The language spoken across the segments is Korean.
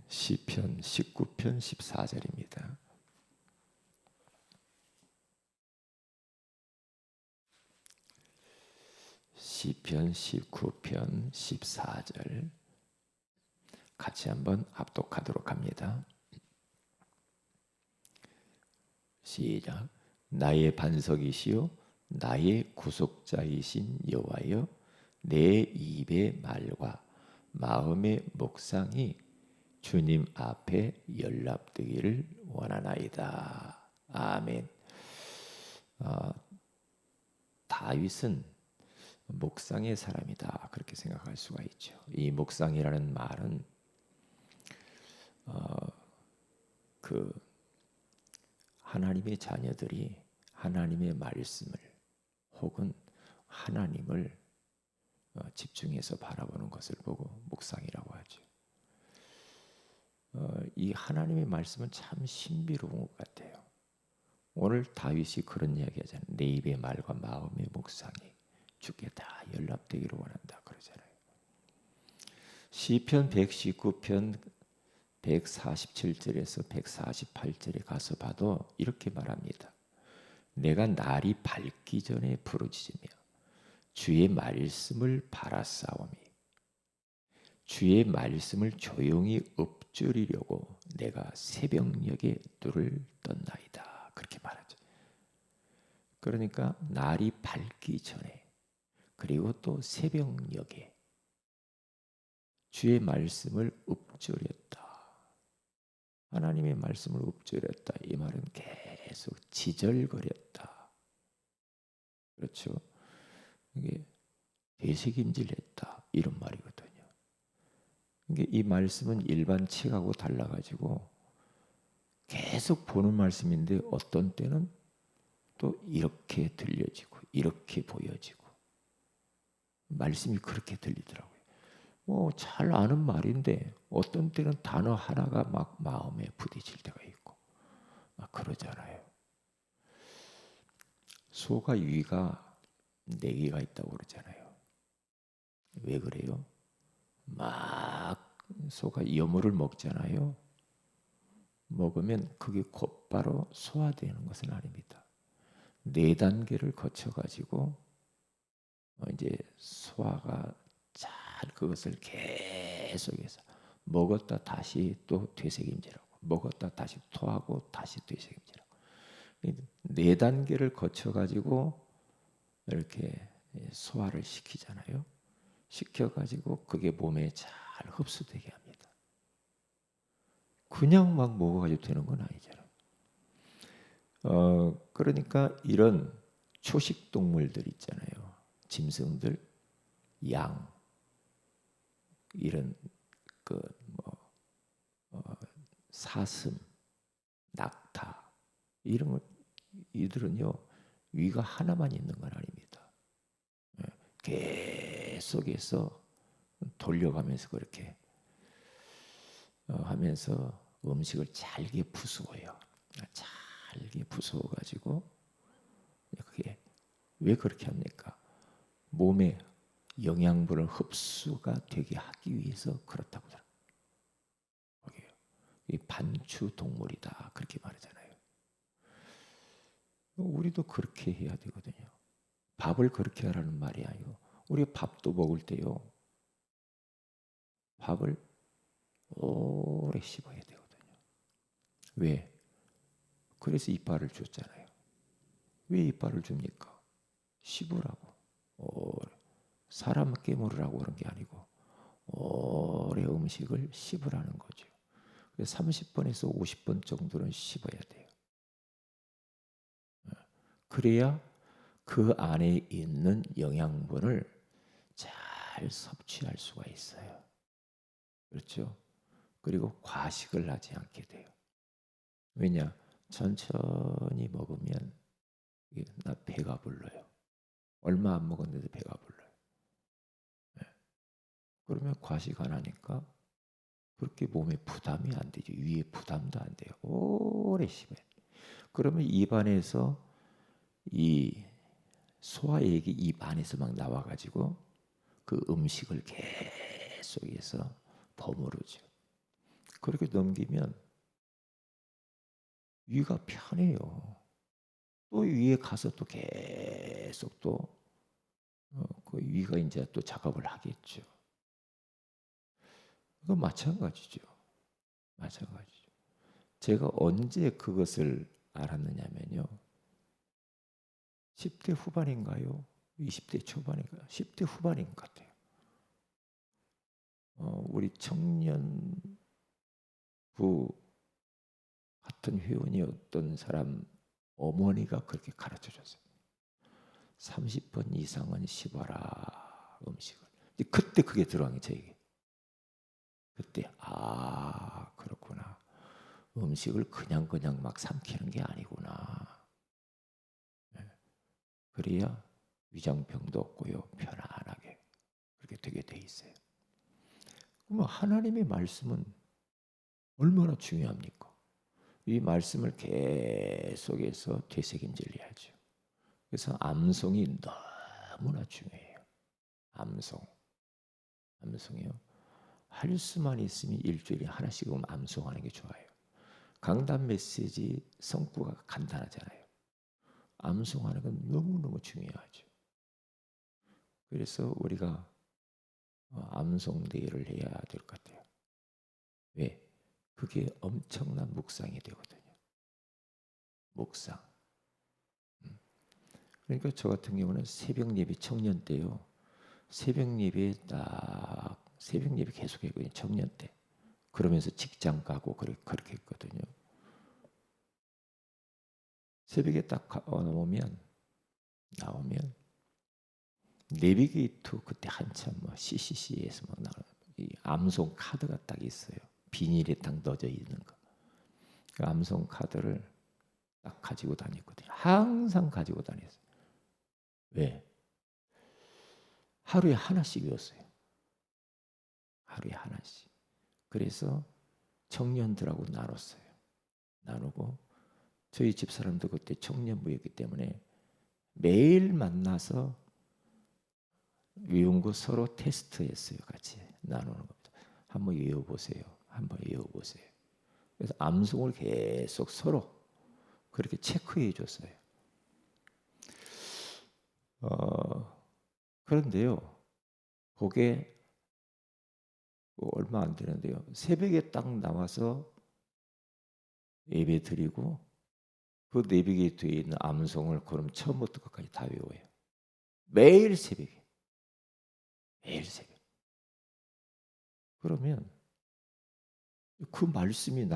시편 19편 14절입니다. 시편 19편 14절 같이 한번 합독하도록 합니다. 시작. 나의 반석이시요 나의 구속자이신 여호와여, 내 입의 말과 마음의 묵상이 주님 앞에 연락되기를 원하나이다. 아멘. 다윗은 묵상의 사람이다, 그렇게 생각할 수가 있죠. 이 묵상이라는 말은 그 하나님의 자녀들이 하나님의 말씀을 혹은 하나님을 집중해서 바라보는 것을 보고 묵상이라고 하죠. 이 하나님의 말씀은 참 신비로운 것 같아요. 오늘 다윗이 그런 이야기하잖아요. 내 입의 말과 마음의 묵상이 주께 다 연락되기를 원한다 그러잖아요. 시편 119편 147절에서 148절에 가서 봐도 이렇게 말합니다. 내가 날이 밝기 전에 부르짖으며 주의 말씀을 바라싸우미 주의 말씀을 조용히 읊조리려고 내가 새벽녘에 뜰을 떴나이다, 그렇게 말하죠. 그러니까 날이 밝기 전에 그리고 또 새벽녘에 주의 말씀을 읊조렸다. 하나님의 말씀을 읊조렸다. 이 말은 계속 지절거렸다. 그렇죠? 이게 되새김질했다, 이런 말이거든요. 이게 이 말씀은 일반 책하고 달라가지고 계속 보는 말씀인데 어떤 때는 또 이렇게 들려지고 이렇게 보여지고 말씀이 그렇게 들리더라고요. 잘 아는 말인데 어떤 때는 단어 하나가 막 마음에 부딪힐 때가 있고 막 그러잖아요. 소가 위가 4개가 있다고 그러잖아요. 왜 그래요? 막 소가 여물을 먹잖아요. 먹으면 그게 곧바로 소화되는 것은 아닙니다. 4단계를 거쳐가지고 이제 소화가 잘 그것을 계속해서 먹었다 다시 또 되새김질하고 먹었다 다시 토하고 다시 되새김질하고 4단계를 거쳐가지고 이렇게 소화를 시키잖아요. 시켜가지고 그게 몸에 잘 흡수되게 합니다. 그냥 막 먹어가지고 되는 건 아니잖아요. 그러니까 이런 초식 동물들 있잖아요. 짐승들, 양, 이런 사슴, 낙타 이런 것, 이들은요 위가 하나만 있는 건 아닙니다. 계속해서 돌려가면서 그렇게 하면서 음식을 잘게 부수어요. 잘게 부수어가지고 그게 왜 그렇게 합니까? 몸에 영양분을 흡수가 되게 하기 위해서 그렇다고 하더라고요. 이 반추 동물이다, 그렇게 말하잖아요. 우리도 그렇게 해야 되거든요. 밥을 그렇게 하라는 말이 아니고 우리가 밥도 먹을 때요 밥을 오래 씹어야 되거든요. 왜? 그래서 이빨을 줬잖아요. 왜 이빨을 줍니까? 씹으라고. 오래. 사람 깨물으라고 그런 게 아니고 오래 음식을 씹으라는 거죠. 30번에서 50번 정도는 씹어야 돼요. 그래야 그 안에 있는 영양분을 잘 섭취할 수가 있어요. 그렇죠? 그리고 과식을 하지 않게 돼요. 왜냐? 천천히 먹으면 나 배가 불러요. 얼마 안 먹었는데 배가 불러요. 그러면 과식 안 하니까 그렇게 몸에 부담이 안 되죠. 위에 부담도 안 돼요. 오래 씹어요. 그러면 입안에서 이 소화액이 입 안에서 막 나와가지고 그 음식을 계속해서 버무르죠. 그렇게 넘기면 위가 편해요. 또 위에 가서 또 계속 또 그 위가 이제 또 작업을 하겠죠. 그건 마찬가지죠. 마찬가지죠. 제가 언제 그것을 알았느냐면요. 10대 후반인가요? 20대 초반인가요? 10대 후반인 것 같아요. 우리 청년부 같은 회원이었던 사람 어머니가 그렇게 가르쳐 줬어요. 30번 이상은 씹어라 음식을. 근데 그때 그게 들어간 게 저에게. 그때 그렇구나. 음식을 그냥 막 삼키는 게 아니구나. 그래야 위장병도 없고요. 편안하게 그렇게 되게 돼 있어요. 그럼 하나님의 말씀은 얼마나 중요합니까? 이 말씀을 계속해서 되새김질해야죠. 그래서 암송이 너무나 중요해요. 암송이요. 할 수만 있으면 일주일에 하나씩은 암송하는 게 좋아요. 강단 메시지 성구가 간단하잖아요. 암송하는 건 너무너무 중요하죠. 그래서 우리가 암송 데이를 해야 될 것 같아요. 왜? 그게 엄청난 묵상이 되거든요. 묵상. 그러니까 저 같은 경우는 새벽 예배 청년 때요. 새벽 예배 계속 했거든요. 청년 때. 그러면서 직장 가고 그렇게 했거든요. 새벽에 딱 나오면 내비게이터 그때 한참 CCC에서 나오는 이 암송 카드가 딱 있어요. 비닐에 딱 넣어져 있는 거. 그 암송 카드를 딱 가지고 다녔거든요. 항상 가지고 다녔어요. 왜? 하루에 하나씩 외웠어요. 하루에 하나씩. 그래서 청년들하고 나눴어요. 나누고 저희 집사람도 그때 청년부였기 때문에 매일 만나서 외운 거 서로 테스트했어요. 같이 나누는 겁니다. 한번 외워보세요. 한번 외워보세요. 그래서 암송을 계속 서로 그렇게 체크해 줬어요. 그런데요. 그게 얼마 안 되는데요. 새벽에 딱 나와서 예배 드리고 그 내비게이터에 있는 암송을 그럼 처음부터 끝까지 다 외워요. 매일 새벽에. 매일 새벽. 그러면 그 말씀이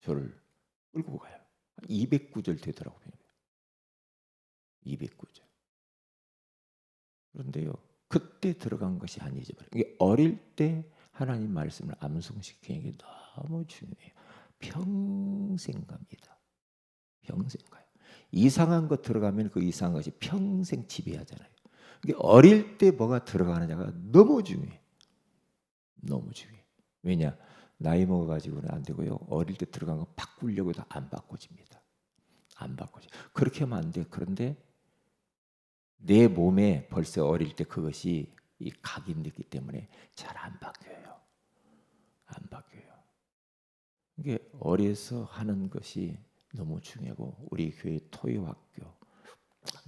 저를 끌고 가요. 200구절 되더라고요. 200구절. 그런데요. 그때 들어간 것이 아니죠. 이게 어릴 때 하나님 말씀을 암송시키는 게 너무 중요해요. 평생 갑니다. 평생 가요. 이상한 것 들어가면 그 이상한 것이 평생 지배하잖아요. 이게 어릴 때 뭐가 들어가느냐가 너무 중요해. 너무 중요해. 왜냐? 나이 먹어가지고는 안 되고요. 어릴 때 들어간 거 바꾸려고 해도 안 바꿔집니다. 안 바꿔져. 그렇게 하면 안 돼. 그런데 내 몸에 벌써 어릴 때 그것이 각인됐기 때문에 잘 안 바뀌어요. 안 바뀌어요. 이게 어려서 하는 것이 너무 중요하고 우리 교회 토요학교,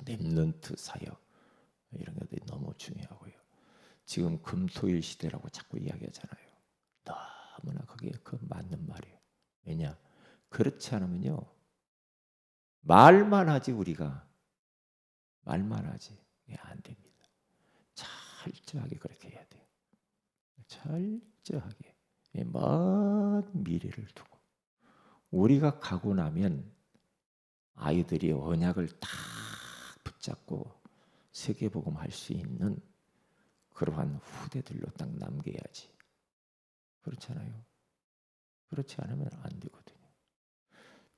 렘넌트 사역 이런 것들이 너무 중요하고요. 지금 금토일 시대라고 자꾸 이야기하잖아요. 너무나 그게 맞는 말이에요. 왜냐? 그렇지 않으면요. 말만 하지 우리가. 말만 하지. 안 됩니다. 철저하게 그렇게 해야 돼요. 철저하게. 먼 미래를 두고. 우리가 가고 나면 아이들이 언약을 딱 붙잡고 세계복음 할 수 있는 그러한 후대들로 딱 남겨야지. 그렇잖아요. 그렇지 않으면 안 되거든요.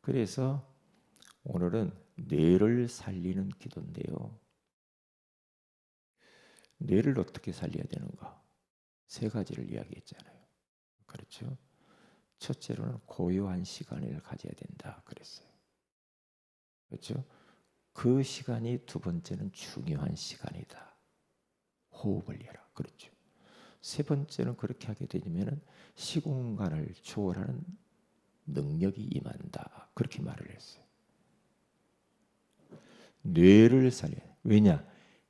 그래서 오늘은 뇌를 살리는 기도인데요. 뇌를 어떻게 살려야 되는가? 세 가지를 이야기했잖아요. 그렇죠? 첫째로는 고요한 시간을 가져야 된다 그랬어요. 그렇죠? 그 시간이 두 번째는 중요한 시간이다. 호흡을 해라. 그렇죠. 세 번째는 그렇게 하게 되면은 시공간을 초월하는 능력이 임한다. 그렇게 말을 했어요. 뇌를 살려. 왜냐?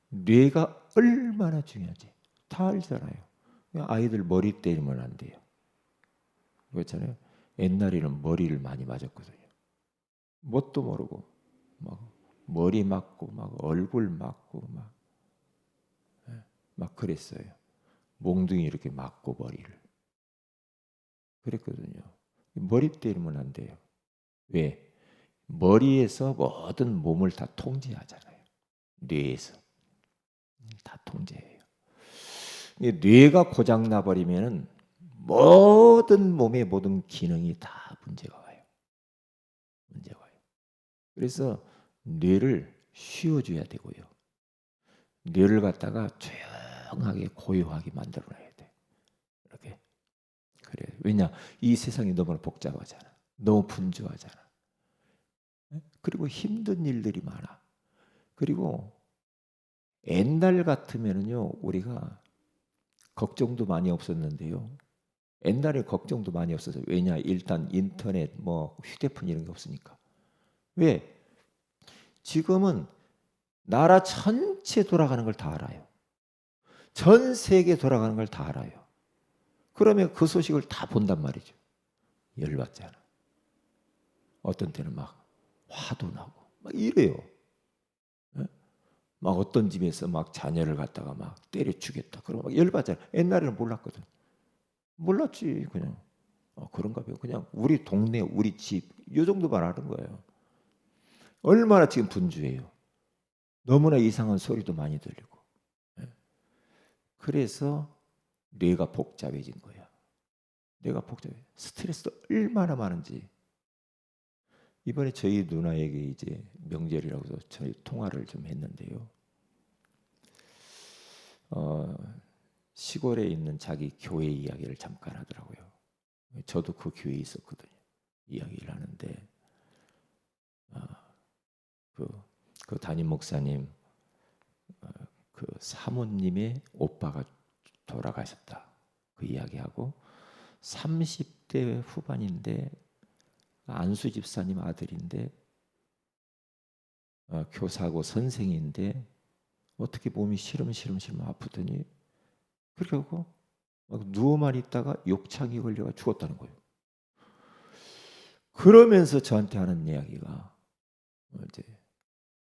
뇌가 얼마나 중요한지 다 알잖아요. 아이들 머리 때리면 안 돼요. 그렇잖아요. 옛날에는 머리를 많이 맞았거든요. 뭣도 모르고 막 머리 맞고 막 얼굴 맞고 막 그랬어요. 몽둥이 이렇게 맞고 머리를 그랬거든요. 머리 때리면 안 돼요. 왜? 머리에서 모든 몸을 다 통제하잖아요. 뇌에서 다 통제해요. 뇌가 고장 나버리면 모든 몸의 모든 기능이 다 문제가 와요. 문제가 와요. 그래서 뇌를 쉬어줘야 되고요. 뇌를 갖다가 조용하게 고요하게 만들어놔야 돼. 이렇게 그래. 왜냐? 이 세상이 너무나 복잡하잖아. 너무 분주하잖아. 그리고 힘든 일들이 많아. 그리고 옛날 같으면은요, 우리가 걱정도 많이 없었는데요. 옛날에 걱정도 많이 없어서 왜냐? 일단 인터넷, 뭐 휴대폰 이런 게 없으니까. 왜? 지금은 나라 전체 돌아가는 걸 다 알아요. 전 세계 돌아가는 걸 다 알아요. 그러면 그 소식을 다 본단 말이죠. 열받잖아. 어떤 때는 막 화도 나고 막 이래요. 막 어떤 집에서 막 자녀를 갖다가 막 때려 죽였다. 그러면 막 열받잖아. 옛날에는 몰랐거든. 몰랐지 그냥. 그런가 봐요. 그냥 우리 동네, 우리 집, 이 정도만 아는 거예요. 얼마나 지금 분주해요. 너무나 이상한 소리도 많이 들리고. 그래서 뇌가 복잡해진 거야. 뇌가 복잡해. 스트레스도 얼마나 많은지. 이번에 저희 누나에게 이제 명절이라고 해서 저희 통화를 좀 했는데요. 시골에 있는 자기 교회 이야기를 잠깐 하더라고요. 저도 그 교회에 있었거든요. 이야기를 하는데 그 담임 목사님 그 사모님의 오빠가 돌아가셨다. 그 이야기하고 30대 후반인데 안수 집사님 아들인데 교사고 선생인데 어떻게 몸이 시름시름 아프더니 그렇게 하고 막 누워만 있다가 욕창이 걸려가 죽었다는 거예요. 그러면서 저한테 하는 이야기가 이제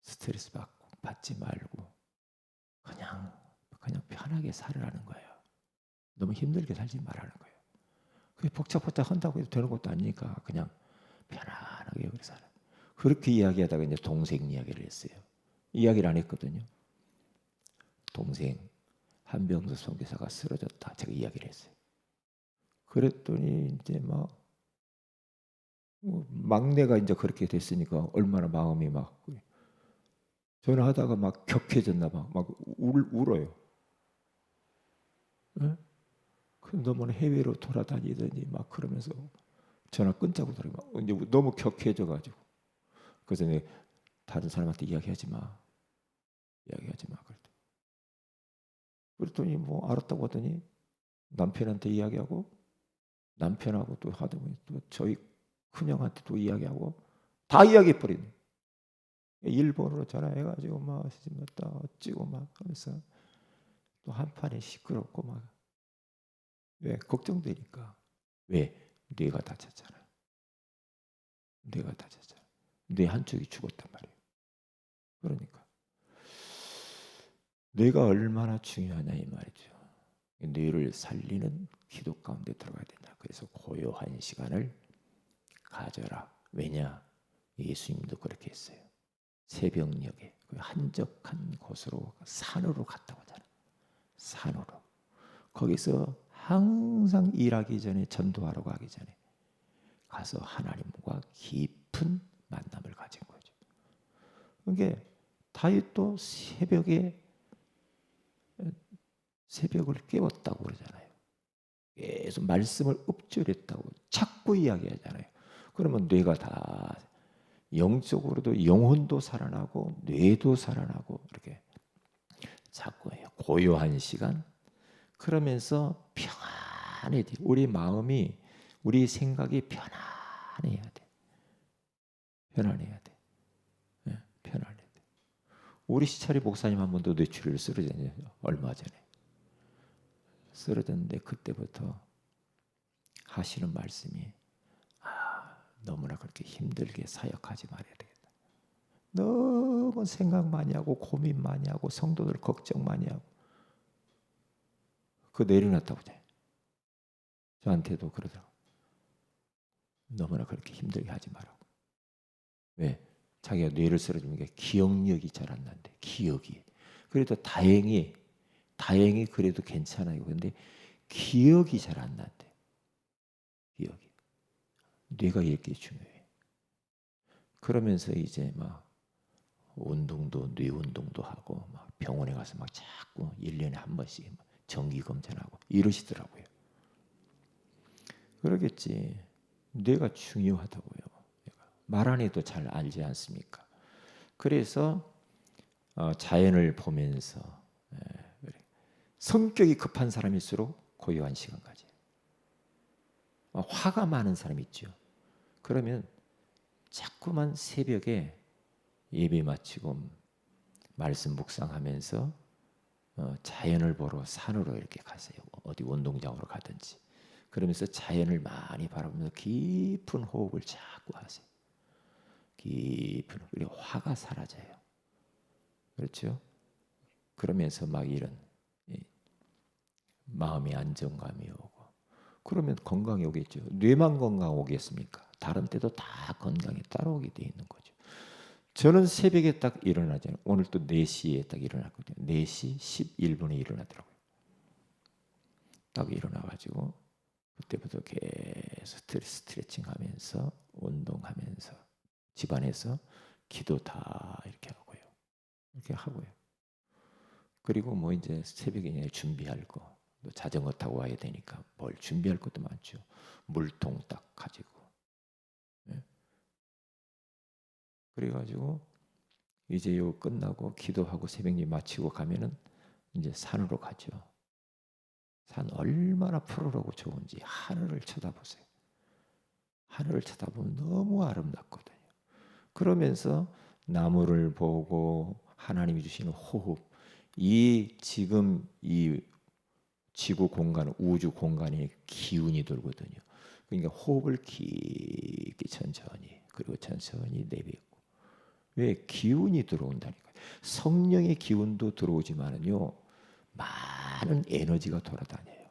스트레스 받지 말고 그냥 편하게 살으라는 거예요. 너무 힘들게 살지 말라는 거예요. 그게 복잡복잡 한다고 해도 되는 것도 아니니까 그냥 편안하게 그렇게 살아. 그렇게 이야기하다가 이제 동생 이야기를 했어요. 이야기를 안 했거든요. 동생 한병수 선교사가 쓰러졌다. 제가 이야기를 했어요. 그랬더니 이제 막 막내가 이제 그렇게 됐으니까 얼마나 마음이 막 전화하다가 막 격해졌나 봐. 막 울어요. 네? 너무나 해외로 돌아다니더니 막 그러면서 전화 끊자고 그러고 이제 너무 격해져가지고 그래서 내가 다른 사람한테 이야기하지 마. 그랬더니 뭐 알았다고 하더니 남편한테 이야기하고 남편하고 또 하다 보니 또 저희 큰형한테 또 이야기하고 다 이야기해버리네. 일본으로 전화해가지고 막 어찌고 막 하면서 또 한판에 시끄럽고 막 왜 걱정되니까 왜 뇌가 다쳤잖아. 뇌 한쪽이 죽었단 말이에요. 그러니까 뇌가 얼마나 중요하냐 이 말이죠. 뇌를 살리는 기도 가운데 들어가야 된다. 그래서 고요한 시간을 가져라. 왜냐? 예수님도 그렇게 했어요. 새벽녘에 그 한적한 곳으로 산으로 갔다고 하잖아요. 산으로. 거기서 항상 일하기 전에 전도하러 가기 전에 가서 하나님과 깊은 만남을 가진 거죠. 그게 다윗도 새벽을 깨웠다고 그러잖아요. 계속 말씀을 읊조렸다고 자꾸 이야기하잖아요. 그러면 뇌가 다 영적으로도 영혼도 살아나고 뇌도 살아나고 이렇게 자꾸 해요. 고요한 시간 그러면서 평안해지. 우리 마음이, 우리 생각이 편안해야 돼. 편안해야 돼. 네, 편안해야 돼. 우리 시찰이 목사님 한 번도 뇌출혈 쓰러졌냐, 얼마 전에 쓰러졌는데 그때부터 하시는 말씀이 너무나 그렇게 힘들게 사역하지 말아야 되겠다. 너무 생각 많이 하고 고민 많이 하고 성도들 걱정 많이 하고 그거 내려놨다고 해. 저한테도 그러더라고. 너무나 그렇게 힘들게 하지 말라고. 왜? 자기가 뇌를 쓰러지니까 기억력이 잘 안 난대. 기억이. 그래도 다행히 그래도 괜찮아요. 근데 기억이 잘 안 난대. 기억이. 뇌가 이렇게 중요해. 그러면서 이제 막 운동도 뇌 운동도 하고 막 병원에 가서 막 자꾸 1년에 한 번씩 정기 검진하고 이러시더라고요. 그러겠지. 뇌가 중요하다고요. 말 안 해도 잘 알지 않습니까? 그래서 자연을 보면서 성격이 급한 사람일수록 고요한 시간 가지. 화가 많은 사람 있죠. 그러면 자꾸만 새벽에 예배 마치고 말씀 묵상하면서 자연을 보러 산으로 이렇게 가세요. 어디 운동장으로 가든지. 그러면서 자연을 많이 바라보면서 깊은 호흡을 자꾸 하세요. 깊은 호흡. 그리고 화가 사라져요. 그렇죠? 그러면서 막 이런 마음의 안정감이 오고 그러면 건강이 오겠죠. 뇌만 건강 오겠습니까? 다른 때도 다 건강이 따라오게 돼 있는 거죠. 저는 새벽에 딱 일어나잖아요. 오늘 또 4시에 딱 일어났거든요. 4시 11분에 일어나더라고요. 딱 일어나가지고 그때부터 계속 스트레칭 하면서 운동하면서 집안에서 기도 다 이렇게 하고요. 이렇게 하고요. 그리고 뭐 이제 새벽에 준비할 거, 또 자전거 타고 와야 되니까 뭘 준비할 것도 많죠. 물통 딱 가지고. 네? 그래가지고 이제 요 끝나고 기도하고 새벽일 마치고 가면은 이제 산으로 가죠. 산 얼마나 푸르르고 좋은지 하늘을 쳐다보세요. 하늘을 쳐다보면 너무 아름답거든요. 그러면서 나무를 보고 하나님이 주시는 호흡, 이 지금 이 지구 공간, 우주 공간에 기운이 돌거든요. 그러니까 호흡을 깊게 천천히 그리고 천천히 내뱉고. 왜? 기운이 들어온다니까요. 성령의 기운도 들어오지만은요, 많은 에너지가 돌아다녀요.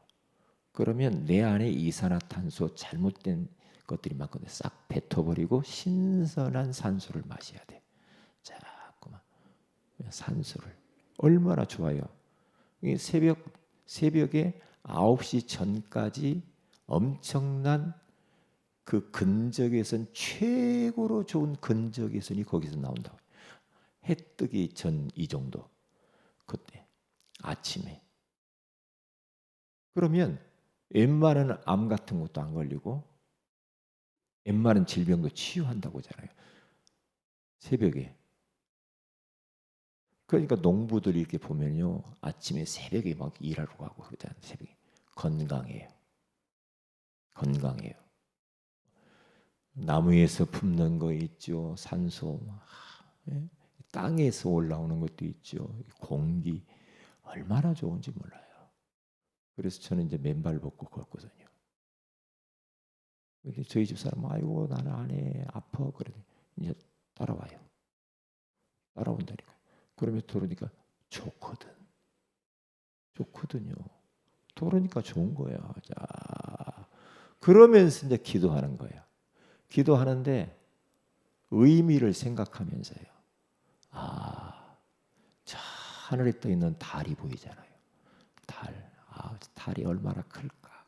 그러면 내 안에 이산화탄소 잘못된 것들이 많거든요. 싹 뱉어버리고 신선한 산소를 마셔야 돼. 자꾸만 산소를. 얼마나 좋아요. 새벽에 9시 전까지 엄청난 그 근적외선, 최고로 좋은 근적외선이 거기서 나온다고. 해 뜨기 전 이 정도. 그때 아침에. 그러면 웬만한 암 같은 것도 안 걸리고 웬만한 질병도 치유한다고 하잖아요. 새벽에. 그러니까 농부들이 이렇게 보면요, 아침에 새벽에 막 일하러 가고 그러잖아요. 새벽에. 건강해요. 건강해요. 나무에서 품는 거 있죠. 산소. 예? 땅에서 올라오는 것도 있죠. 공기. 얼마나 좋은지 몰라요. 그래서 저는 이제 맨발 벗고 걷거든요. 근데 저희 집 사람은 아이고 나는 안 해. 아파. 그래. 이제 따라와요. 따라온다니까. 그러면 들으니까 좋거든. 좋거든요. 들으니까 좋은 거야. 자, 그러면서 이제 기도하는 거예요. 기도하는데 의미를 생각하면서요. 저 하늘에 떠 있는 달이 보이잖아요. 달. 달이 얼마나 클까.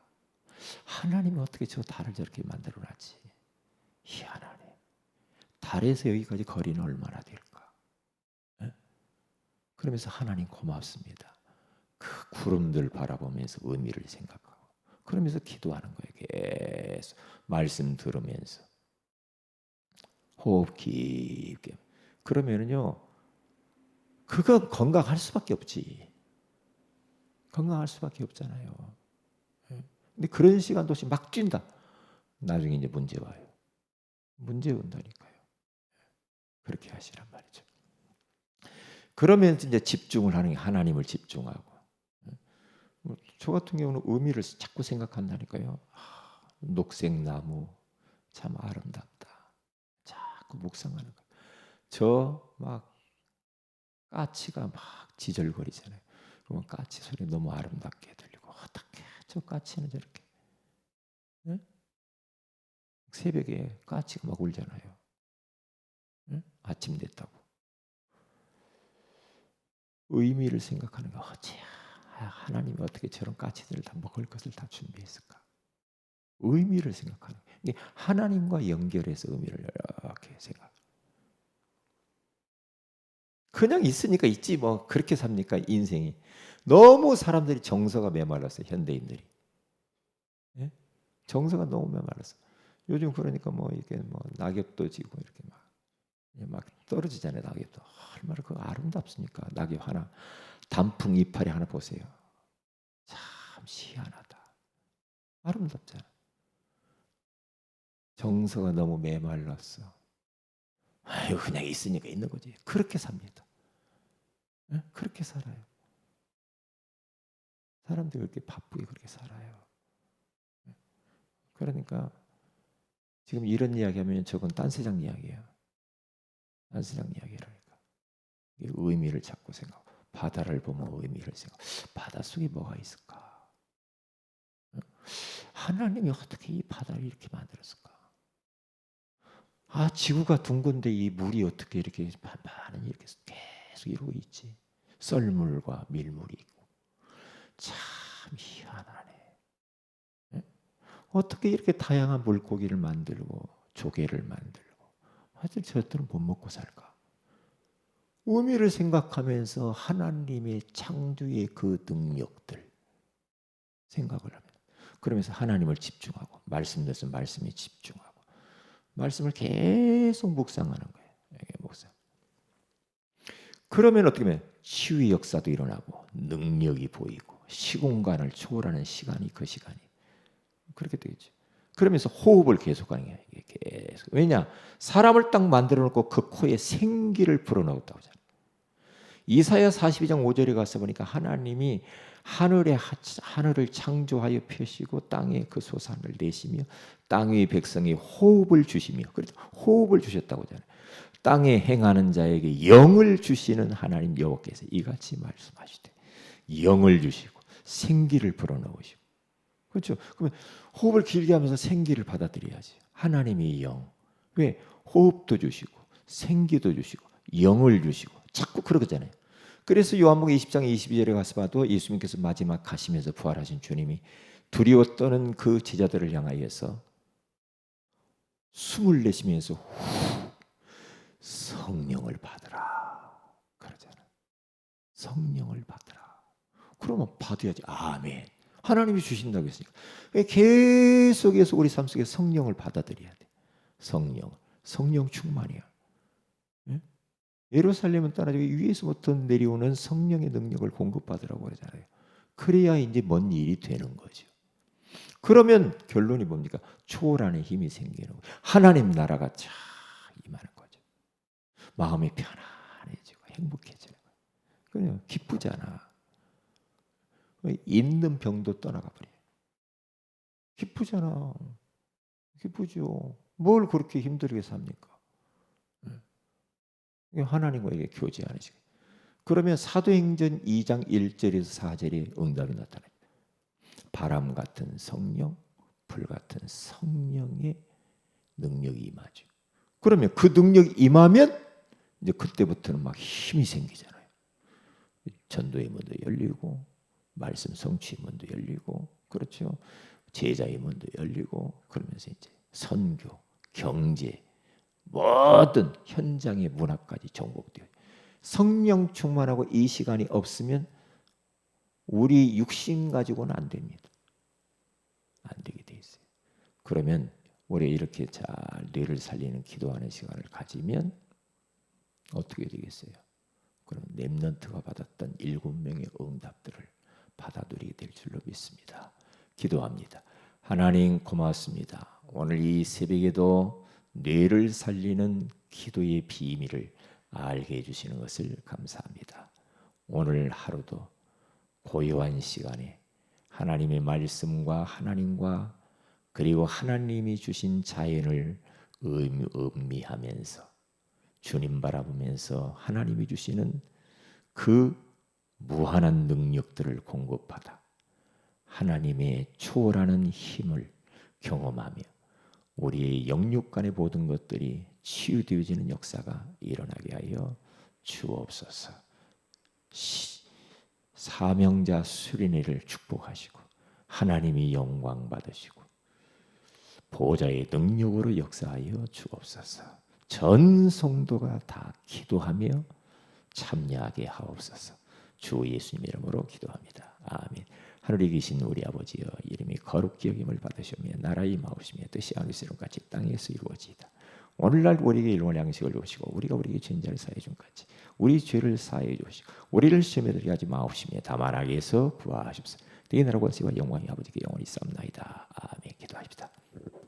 하나님이 어떻게 저 달을 저렇게 만들어놨지. 희한하네. 달에서 여기까지 거리는 얼마나 될까. 네? 그러면서 하나님 고맙습니다. 그 구름들 바라보면서 의미를 생각하고 그러면서 기도하는 거예요. 계속 말씀 들으면서 호흡 깊게. 그러면은요, 그거 건강할 수밖에 없지. 건강할 수밖에 없잖아요. 근데 그런 시간도 없이 막 뛴다. 나중에 이제 문제 와요. 문제 온다니까요. 그렇게 하시란 말이죠. 그러면 이제 집중을 하는 게 하나님을 집중하고. 저 같은 경우는 의미를 자꾸 생각한다니까요. 녹색 나무 참 아름답다. 자꾸 묵상하는 거예요. 저 막 까치가 막 지절거리잖아요. 그러면 까치 소리 너무 아름답게 들리고 어떻게 저 까치는 저렇게 네? 새벽에 까치가 막 울잖아요. 네? 아침 됐다고. 의미를 생각하는 거 어찌 하나님이 어떻게 저런 까치들을 다 먹을 것을 다 준비했을까? 의미를 생각하는 거예요. 하나님과 연결해서 의미를 이렇게 생각. 그냥 있으니까 있지 뭐 그렇게 삽니까 인생이. 너무 사람들이 정서가 메말랐어요. 현대인들이. 예? 정서가 너무 메말랐어. 요즘 그러니까 뭐 이게 뭐 낙엽도 지고 이렇게 막 떨어지잖아요. 낙엽도 얼마나 그 아름답습니까? 낙엽 하나, 단풍 이파리 하나 보세요. 참 희한하다. 아름답잖아. 정서가 너무 메말랐어. 아유 그냥 있으니까 있는 거지. 그렇게 삽니다. 예? 그렇게 살아요. 사람들이 그렇게 바쁘게 그렇게 살아요. 그러니까 지금 이런 이야기하면 저건 딴세상 이야기예요. 딴세상 이야기라니까. 의미를 찾고 생각. 바다를 보면 의미를 생각. 바다 속에 뭐가 있을까? 하나님이 어떻게 이 바다를 이렇게 만들었을까? 지구가 둥근데 이 물이 어떻게 이렇게 반반히 이렇게 계속 이루고 있지? 썰물과 밀물이 있고 참 희한하네. 어떻게 이렇게 다양한 물고기를 만들고 조개를 만들고 하여튼 저들은 못 먹고 살까? 의미를 생각하면서 하나님의 창조의 그 능력들 생각을 합니다. 그러면서 하나님을 집중하고 말씀 내서 말씀에 집중하고 말씀을 계속 묵상하는 거예요. 묵상. 그러면 어떻게 보면 치유의 역사도 일어나고 능력이 보이고 시공간을 초월하는 시간이 그 시간이 그렇게 되겠죠. 그러면서 호흡을 계속하는 거예요. 계속. 왜냐? 사람을 딱 만들어 놓고 그 코에 생기를 불어넣었다고 하잖아요. 이사야 42장 5절에 가서 보니까 하나님이 하늘을 창조하여 펴시고 땅에 그 소산을 내시며 땅의 백성이 호흡을 주시며 그렇죠. 호흡을 주셨다고 하잖아요. 땅에 행하는 자에게 영을 주시는 하나님 여호와께서 이같이 말씀하시되 영을 주시고 생기를 불어넣으시고 그렇죠. 그러면 호흡을 길게 하면서 생기를 받아들여야지. 하나님의 영. 왜? 호흡도 주시고 생기도 주시고 영을 주시고 자꾸 그러잖아요. 그래서 요한복음 20장 22절에 가서 봐도 예수님께서 마지막 가시면서 부활하신 주님이 두려워 떠는 그 제자들을 향하여서 숨을 내쉬면서 성령을 받으라 그러잖아요. 성령을 받으라. 그러면 받아야지. 아멘. 하나님이 주신다고 했으니까 계속해서 우리 삶 속에 성령을 받아들여야 돼. 성령 충만이야. 예? 예루살렘은 떠나지 위에서부터 내려오는 성령의 능력을 공급받으라고 그러잖아요. 그래야 이제 뭔 일이 되는 거죠. 그러면 결론이 뭡니까? 초월한의 힘이 생기는 거예요. 하나님 나라가 쫙 임하는 거죠. 마음이 편안해지고 행복해지는 거예요. 그냥 기쁘잖아. 있는 병도 떠나가 버려요. 기쁘잖아. 기쁘죠. 뭘 그렇게 힘들게 삽니까? 하나님과에게 교제하는 시간. 그러면 사도행전 2장 1절에서 4절에 응답이 나타납니다. 바람 같은 성령, 불 같은 성령의 능력이 임하죠. 그러면 그 능력이 임하면 이제 그때부터는 막 힘이 생기잖아요. 전도의 문도 열리고 말씀 성취의 문도 열리고 그렇죠. 제자의 문도 열리고 그러면서 이제 선교, 경제 모든 현장의 문화까지 정복돼요. 성령 충만하고 이 시간이 없으면 우리 육신 가지고는 안 됩니다. 안 되게 돼 있어요. 그러면 우리 이렇게 잘 뇌를 살리는 기도하는 시간을 가지면 어떻게 되겠어요? 그럼 렘넌트가 받았던 7명의 응답들을 받아 누리게 될 줄로 믿습니다. 기도합니다. 하나님 고맙습니다. 오늘 이 새벽에도 뇌를 살리는 기도의 비밀을 알게 해주시는 것을 감사합니다. 오늘 하루도 고요한 시간에 하나님의 말씀과 하나님과 그리고 하나님이 주신 자연을 음미하면서 주님 바라보면서 하나님이 주시는 그 무한한 능력들을 공급하다 하나님의 초월하는 힘을 경험하며 우리의 영육 간의 모든 것들이 치유되어지는 역사가 일어나게 하여 주옵소서. 사명자 수린이를 축복하시고 하나님이 영광 받으시고 보좌의 능력으로 역사하여 주옵소서. 전 성도가 다 기도하며 참여하게 하옵소서. 주 예수님 이름으로 기도합니다. 아멘. 하늘에 계신 우리 아버지여, 이름이 거룩히 여김을 받으시며 나라의 임하옵시며 뜻이 하늘에서 같이 땅에서 이루어지이다. 오늘날 우리에게 일용할 양식을 주시고 우리가 우리에게 죄인자를 사해 준 같이 우리 죄를 사해 주시고 우리를 시험에 들게 하지 마옵시며 다만 악에서 구하옵소서. 네 나라 권세와 영광이 아버지께 영원히 있사옵나이다.